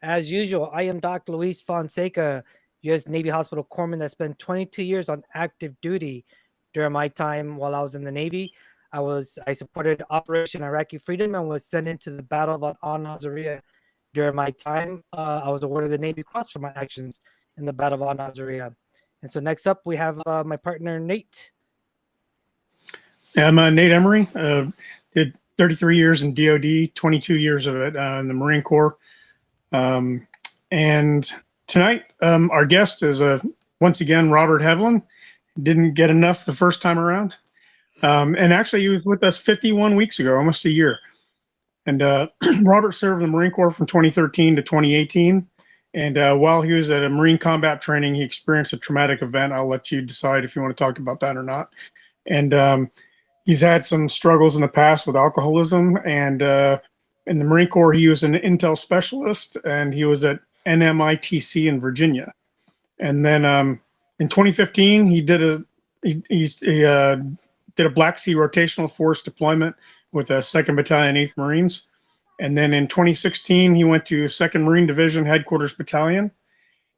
As usual, I am Dr. Luis Fonseca, U.S. Navy Hospital Corpsman that spent 22 years on active duty. During my time while I was in the Navy, I supported Operation Iraqi Freedom and was sent into the Battle of Al Nazariya. During my time, I was awarded the Navy Cross for my actions in the Battle of Al Nazariya. And so next up, we have my partner Nate. I'm Nate Emery. Did 33 years in DoD, 22 years of it in the Marine Corps. And tonight, our guest is once again Robert Hevlin. Didn't get enough the first time around. And actually, he was with us 51 weeks ago, almost a year. And Robert served in the Marine Corps from 2013 to 2018. And while he was at a Marine combat training, he experienced a traumatic event. I'll let you decide if you want to talk about that or not. And he's had some struggles in the past with alcoholism. And in the Marine Corps, he was an intel specialist, and he was at NMITC in Virginia. And then in 2015, he did a Black Sea rotational force deployment with a 2nd Battalion, 8th Marines. And then in 2016, he went to 2nd Marine Division Headquarters Battalion.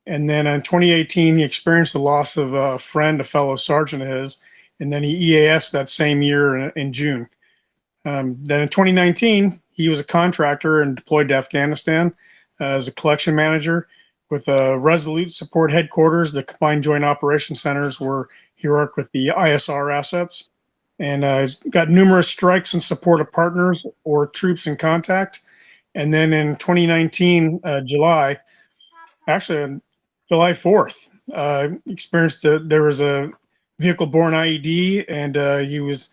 And then in 2018, he experienced the loss of a friend, a fellow sergeant of his. And then he EAS that same year in June. Then in 2019, he was a contractor and deployed to Afghanistan as a collection manager with Resolute Support Headquarters, the Combined Joint Operations Centers, where he worked with the ISR assets. And he's got numerous strikes in support of partners or troops in contact. And then in 2019, July 4th, experienced there was a vehicle-borne IED, and he was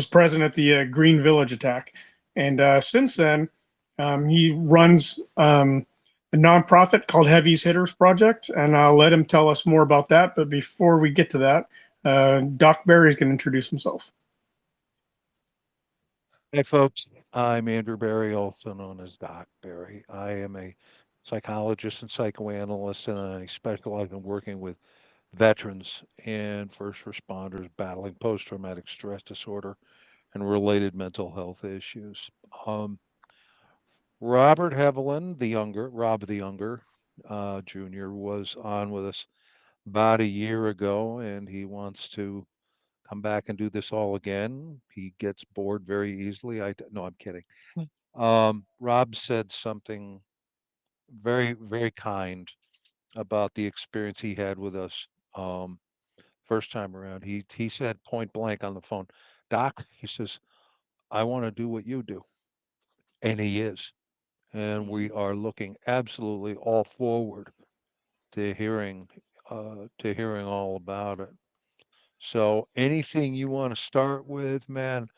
present at the Green Village attack. And since then, he runs a nonprofit called Heavy's Hitters Project, and I'll let him tell us more about that. But before we get to that, Doc Barry is going to introduce himself. Hey, folks. I'm Andrew Barry, also known as Doc Barry. I am a psychologist and psychoanalyst, and I specialize in working with veterans and first responders battling post-traumatic stress disorder and related mental health issues. Robert Hevelin, Rob the Younger, Jr., was on with us about a year ago, and he wants to come back and do this all again. He gets bored very easily. No, I'm kidding. Rob said something very, very kind about the experience he had with us first time around. He said point blank on the phone, Doc, he says, I want to do what you do. And he is. And we are looking absolutely all forward to hearing all about it. So anything you want to start with, man,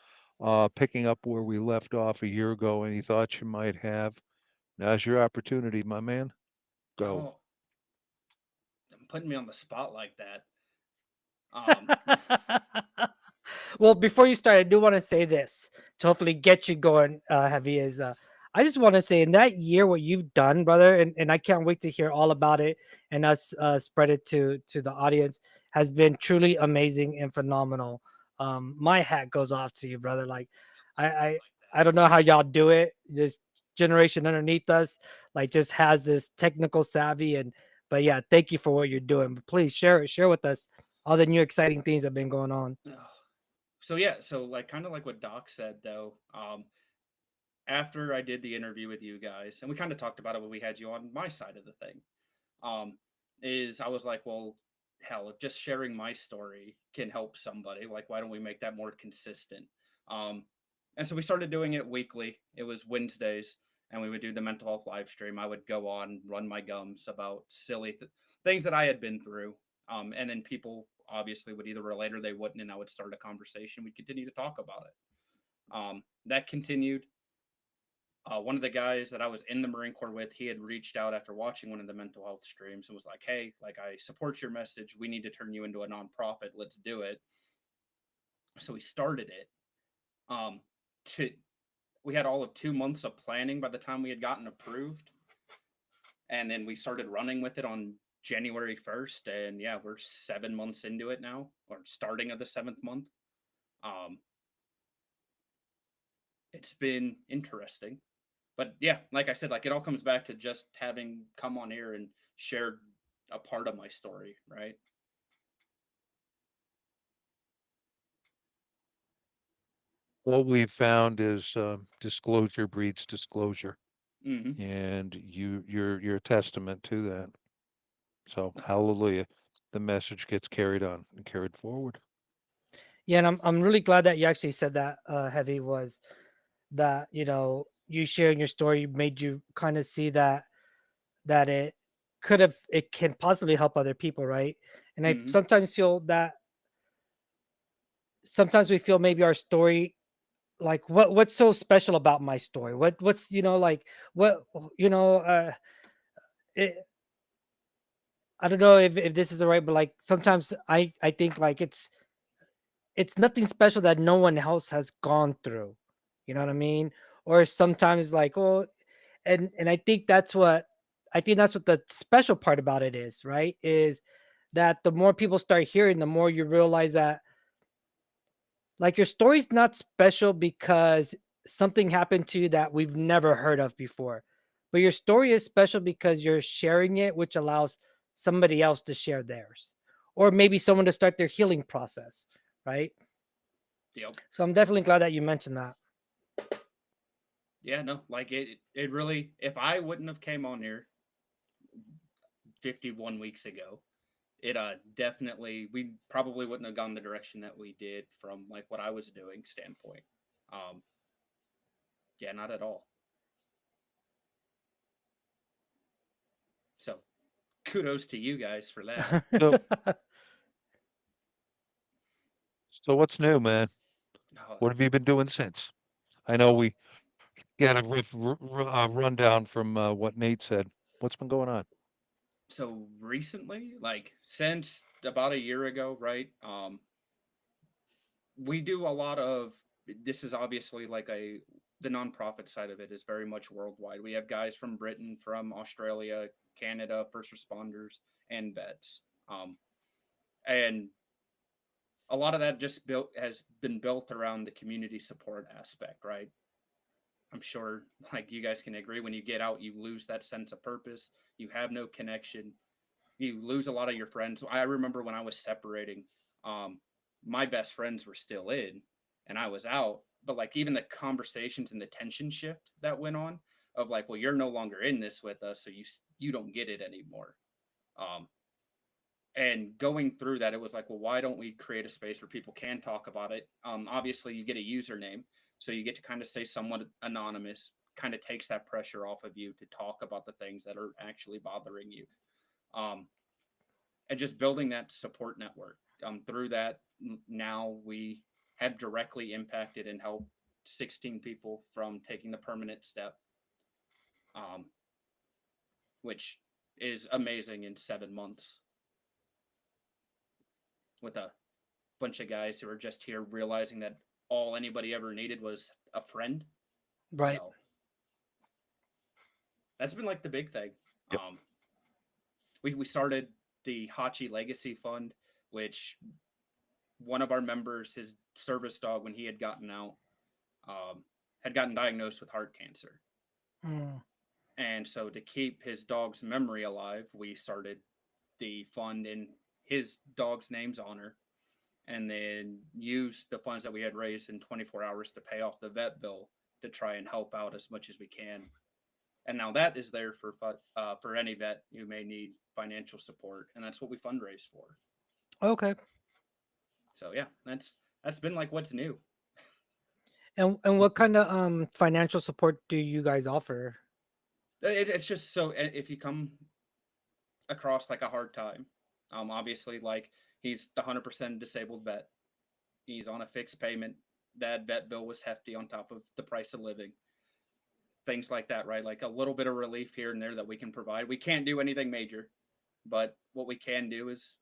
picking up where we left off a year ago, any thoughts you might have? Now's your opportunity, my man. Go. Oh, putting me on the spot like that. Well, before you start, I do want to say this to hopefully get you going, Heavy. I just want to say in that year what you've done, brother, and I can't wait to hear all about it and us spread it to the audience, has been truly amazing and phenomenal. My hat goes off to you, brother. Like, I I, I don't know how y'all do it. This generation underneath us, like, just has this technical savvy, and but yeah, thank you for what you're doing. But please share with us all the new exciting things that have been going on. So yeah, so like kind of like what Doc said though. After I did the interview with you guys, and we kind of talked about it when we had you on my side of the thing, is I was like, well, hell, if just sharing my story can help somebody, like why don't we make that more consistent? Um, and so we started doing it weekly. It was Wednesdays, and we would do the mental health live stream. I would go on, run my gums about silly things that I had been through. And then people obviously would either relate or they wouldn't, and I would start a conversation. We'd continue to talk about it. That continued. One of the guys that I was in the Marine Corps with, he had reached out after watching one of the mental health streams and was like, hey, like, I support your message. We need to turn you into a nonprofit. Let's do it. So we started it. Um, to We had all of 2 months of planning by the time we had gotten approved. And then we started running with it on January 1st. And yeah, we're 7 months into it now, or starting of the 7th month. It's been interesting. But yeah, like I said, like it all comes back to just having come on here and shared a part of my story, right? What we've found is disclosure breeds disclosure, Hmm. and you're a testament to that. So hallelujah, the message gets carried on and carried forward. Yeah, and I'm really glad that you actually said that, Heavy, was that, you sharing your story made you kind of see that it can possibly help other people, right? And I Hmm. sometimes feel that sometimes we feel maybe our story, like what's so special about my story? What's like what you know it, I don't know if this is the right, but like sometimes I think like it's nothing special that no one else has gone through. You know what I mean? Or sometimes like, well, and I think that's what the special part about it is, right? Is that the more people start hearing, the more you realize that like your story's not special because something happened to you that we've never heard of before. But your story is special because you're sharing it, which allows somebody else to share theirs. Or maybe someone to start their healing process, right? Yep. So I'm definitely glad that you mentioned that. Yeah, no, like it really, if I wouldn't have came on here 51 weeks ago, it definitely, we probably wouldn't have gone the direction that we did from like what I was doing standpoint. Um, yeah, not at all. So kudos to you guys for that. So so what's new, man? Uh, What have you been doing since? I know we got a rundown from what Nate said. What's been going on? so recently, like since about a year ago, right? We do a lot of, this is obviously like the nonprofit side of it is very much worldwide. We have guys from Britain, from Australia, Canada, first responders, and vets. And a lot of that just built has been built around the community support aspect, right? I'm sure like you guys can agree, when you get out, you lose that sense of purpose. You have no connection. You lose a lot of your friends. I remember when I was separating, um, my best friends were still in and I was out. But like even the conversations and the tension shift that went on of like, well, you're no longer in this with us, so you don't get it anymore. Um, and going through that, it was like, well, why don't we create a space where people can talk about it? Obviously, you get a username, so you get to kind of stay somewhat anonymous. Kind of takes that pressure off of you to talk about the things that are actually bothering you. Um, and just building that support network. Through that, now we have directly impacted and helped 16 people from taking the permanent step, um, which is amazing in 7 months with a bunch of guys who are just here realizing that all anybody ever needed was a friend. Right. So that's been like the big thing. Yep. We started the Hachi Legacy Fund, which one of our members, his service dog, when he had gotten out, had gotten diagnosed with heart cancer. Mm. And so to keep his dog's memory alive, we started the fund in his dog's name's honor, and then used the funds that we had raised in 24 hours to pay off the vet bill to try and help out as much as we can. And now that is there for any vet who may need financial support, and that's what we fundraise for. Okay. So yeah, that's been like what's new. And what kind of financial support do you guys offer? It's just so if you come across like a hard time, obviously like he's the 100% disabled vet, he's on a fixed payment, that vet bill was hefty on top of the price of living, things like that, right? Like a little bit of relief here and there that we can provide. We can't do anything major, but what we can do is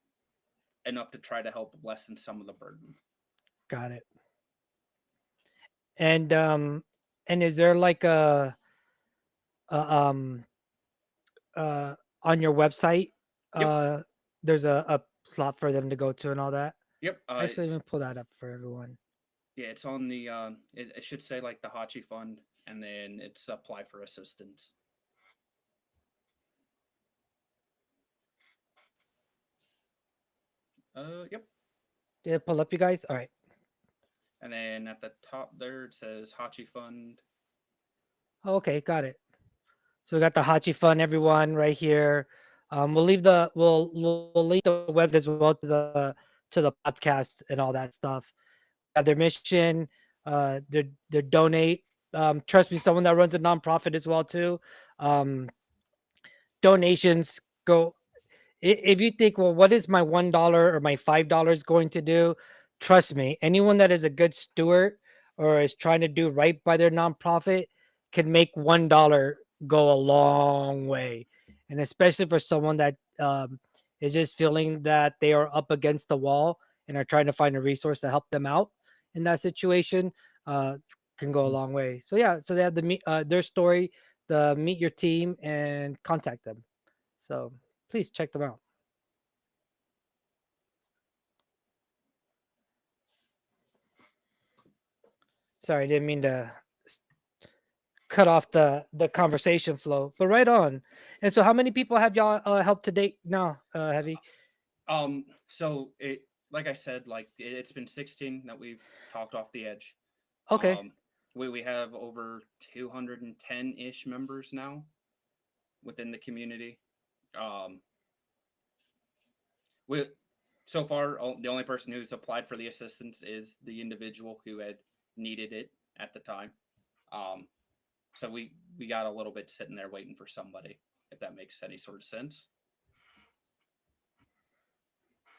enough to try to help lessen some of the burden. Got it. And is there like a uh on your website Yep. uh there's a slot for them to go to and all that? Yep. Actually, let me pull that up for everyone. Yeah, it's on the it should say like the Hachi Fund and then it's apply for assistance. Yep. Did it pull up, you guys? All right. And then at the top there, it says Hachi Fund. Oh, okay, got it. So we got the Hachi Fund, everyone, right here. We'll link the web as well to the podcast and all that stuff. Their mission, their donate. Trust me, someone that runs a nonprofit as well too. Donations go. If you think, well, what is my $1 or my $5 going to do? Trust me, anyone that is a good steward or is trying to do right by their nonprofit can make $1 go a long way, and especially for someone that is just feeling that they are up against the wall and are trying to find a resource to help them out in that situation, can go a long way. So yeah, so they have their story, the meet your team and contact them. So please check them out. Sorry, I didn't mean to cut off the conversation flow, but right on. And so, how many people have y'all helped to date now, Heavy? So it, like I said, like it's been 16 that we've talked off the edge. Okay, We have over 210-ish members now within the community. We so far the only person who's applied for the assistance is the individual who had needed it at the time. So we got a little bit sitting there waiting for somebody, if that makes any sort of sense.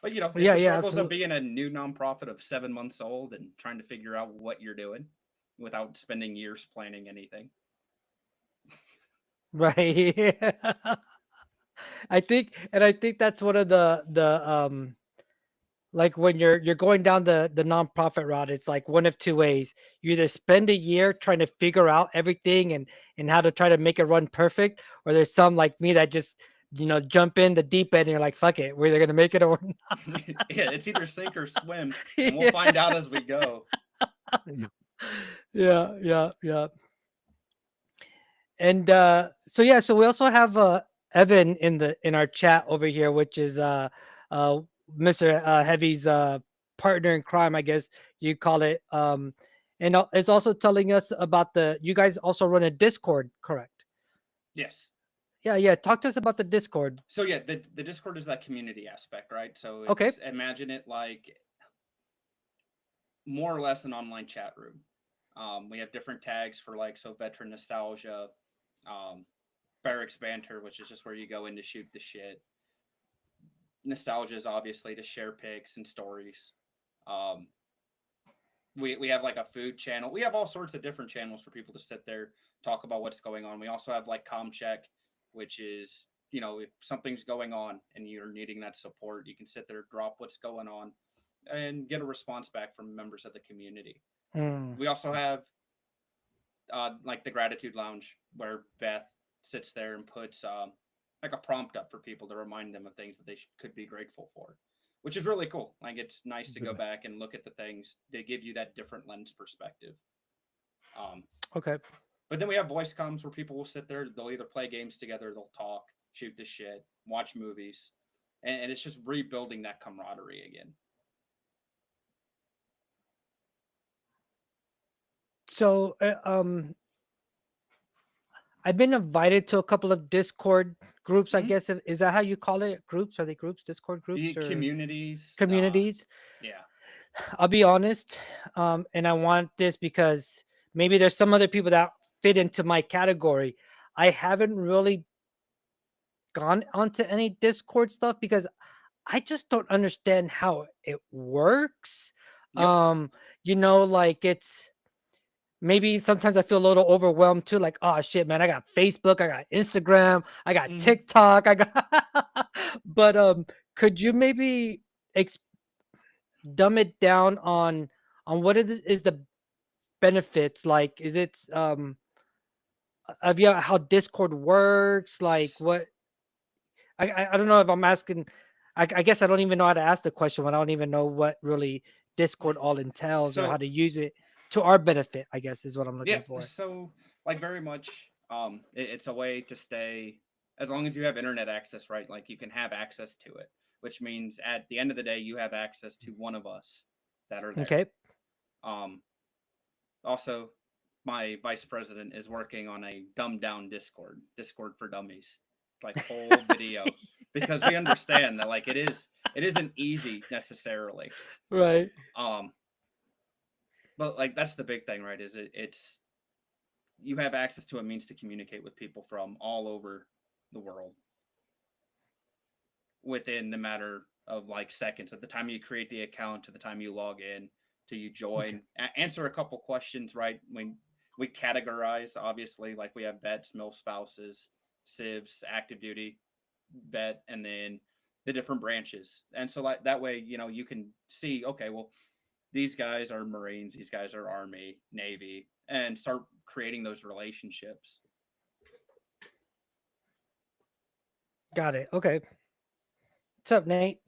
But it's the struggles of absolutely. being a new nonprofit of 7 months old and trying to figure out what you're doing without spending years planning anything. Right. I think that's one of the like when you're going down the nonprofit route, it's like one of two ways. You either spend a year trying to figure out everything and how to try to make it run perfect, or there's some like me that just jump in the deep end and you're like, fuck it, we're either gonna make it or not. Yeah, it's either sink or swim, and we'll find out as we go. Yeah. And so yeah, so we also have Evan in our chat over here, which is Mr. Heavy's partner in crime, I guess you call it. And it's also telling us about you guys also run a Discord, correct? Yes. Yeah. Talk to us about the Discord. So yeah, the Discord is that community aspect, right? So Okay. Imagine it like more or less an online chat room. We have different tags for veteran nostalgia, barracks banter, which is just where you go in to shoot the shit. Nostalgia is obviously to share pics and stories. We have like a food channel. We have all sorts of different channels for people to sit there, talk about what's going on. We also have like ComCheck, which is, if something's going on and you're needing that support, you can sit there, drop what's going on, and get a response back from members of the community. We also have like the Gratitude Lounge, where Beth sits there and puts like a prompt up for people to remind them of things that they could be grateful for, which is really cool. Like it's nice to go back and look at the things. They give you that different lens perspective. Okay. But then we have voice comms where people will sit there. They'll either play games together, they'll talk, shoot the shit, watch movies, and it's just rebuilding that camaraderie again. So I've been invited to a couple of Discord groups, I guess. Is that how you call it? Groups? Are they groups? Discord groups? Or communities? Communities? Yeah. I'll be honest. And I want this because maybe there's some other people that fit into my category. I haven't really gone onto any Discord stuff because I just don't understand how it works. Yep. Like it's maybe sometimes I feel a little overwhelmed too. Like, oh shit, man, I got Facebook, I got Instagram, I got TikTok, I got. But could you maybe dumb it down on what is the benefits? Like, is it of how Discord works? Like, what? I don't know if I'm asking. I guess I don't even know how to ask the question when I don't even know what really Discord all entails or how to use it to our benefit, I guess is what I'm looking for. So like very much it's a way to stay, as long as you have internet access, right? Like you can have access to it, which means at the end of the day you have access to one of us that are there. Okay. Also, my vice president is working on a dumbed down Discord for dummies, like whole video, because we understand that like it isn't easy necessarily. Right. But like that's the big thing, right? Is it's you have access to a means to communicate with people from all over the world within the matter of like seconds, at the time you create the account to the time you log in to you join, answer a couple questions, right? When we categorize, obviously, like we have vets, mil spouses, civs, active duty, vet, and then the different branches. And so like that way, you know, you can see, okay, well, these guys are Marines, these guys are Army, Navy, and start creating those relationships. Got it. Okay. What's up, Nate?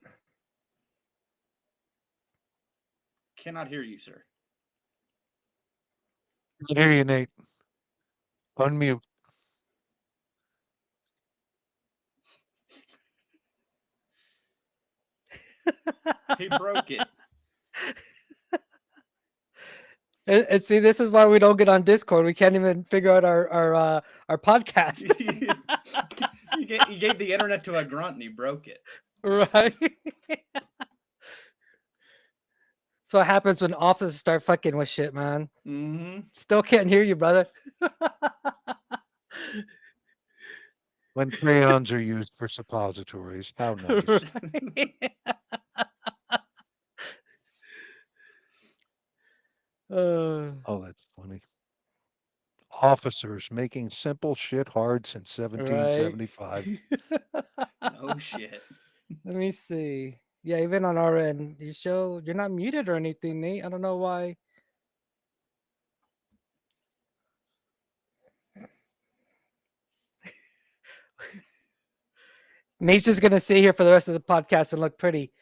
Cannot hear you, sir. I hear you, Nate. Unmute. He broke it. And see, this is why we don't get on Discord. We can't even figure out our podcast. He gave the internet to a grunt and he broke it. Right. So what happens when officers start fucking with shit, man? Mm-hmm. Still can't hear you, brother. When crayons are used for suppositories. How nice. Oh, that's funny. Officers making simple shit hard since 1775. No shit. Let me see. Yeah, even on our end, you're not muted or anything, Nate. I don't know why. Nate's just gonna sit here for the rest of the podcast and look pretty.